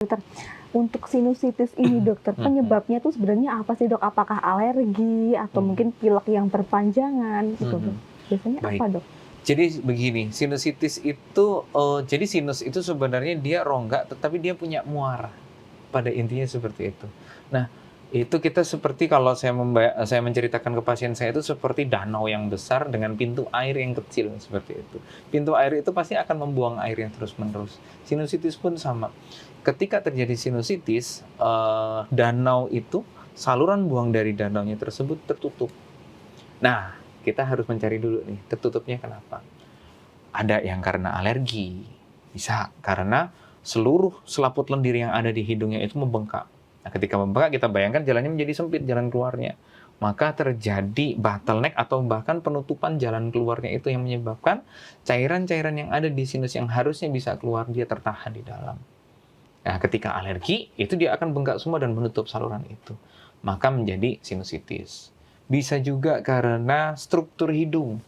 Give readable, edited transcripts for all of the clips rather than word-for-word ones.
Dokter, untuk sinusitis ini dokter, penyebabnya tuh sebenarnya apa sih dok? Apakah alergi atau mungkin pilek yang berpanjangan gitu dok? Biasanya Baik. apa dok? Jadi begini, sinusitis itu, jadi sinus itu sebenarnya dia rongga, tetapi dia punya muara. Pada intinya seperti itu. Nah, itu kita seperti kalau saya menceritakan ke pasien saya itu seperti danau yang besar dengan pintu air yang kecil, seperti itu. Pintu air itu pasti akan membuang air yang terus-menerus. Sinusitis pun sama. Ketika terjadi sinusitis, danau itu, saluran buang dari danaunya tersebut tertutup. Nah, kita harus mencari dulu nih, tertutupnya kenapa? Ada yang karena alergi, bisa karena seluruh selaput lendir yang ada di hidungnya itu membengkak. Nah, ketika membengkak, kita bayangkan jalannya menjadi sempit, jalan keluarnya. Maka terjadi bottleneck atau bahkan penutupan jalan keluarnya itu yang menyebabkan cairan-cairan yang ada di sinus yang harusnya bisa keluar, dia tertahan di dalam. Nah, ketika alergi, itu dia akan bengkak semua dan menutup saluran itu. Maka menjadi sinusitis. Bisa juga karena struktur hidung.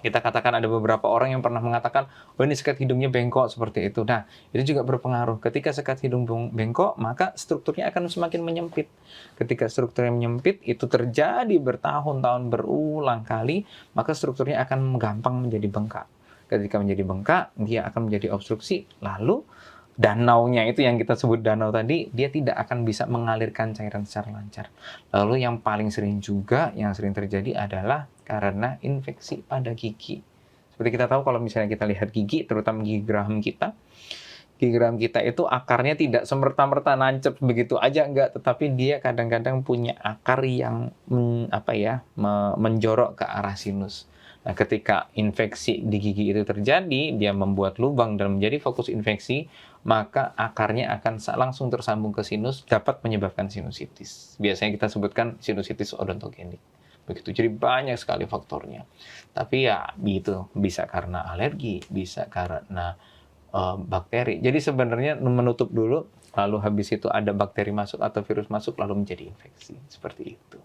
Kita katakan ada beberapa orang yang pernah mengatakan, oh ini sekat hidungnya bengkok seperti itu. Nah, itu juga berpengaruh. Ketika sekat hidung bengkok, maka strukturnya akan semakin menyempit. Ketika strukturnya menyempit, itu terjadi bertahun-tahun berulang kali, maka strukturnya akan gampang menjadi bengkak. Ketika menjadi bengkak, dia akan menjadi obstruksi, lalu danaunya itu yang kita sebut danau tadi, dia tidak akan bisa mengalirkan cairan secara lancar. Lalu yang paling sering juga, yang sering terjadi adalah karena infeksi pada gigi. Seperti kita tahu kalau misalnya kita lihat gigi, terutama gigi geraham kita itu akarnya tidak semerta-merta nancep begitu aja, enggak, tetapi dia kadang-kadang punya akar yang menjorok ke arah sinus. Nah, ketika infeksi di gigi itu terjadi, dia membuat lubang dan menjadi fokus infeksi, maka akarnya akan langsung tersambung ke sinus, dapat menyebabkan sinusitis. Biasanya kita sebutkan sinusitis odontogenik. Begitu, jadi banyak sekali faktornya. Tapi ya itu bisa karena alergi, bisa karena bakteri. Jadi sebenarnya menutup dulu, lalu habis itu ada bakteri masuk atau virus masuk, lalu menjadi infeksi. Seperti itu.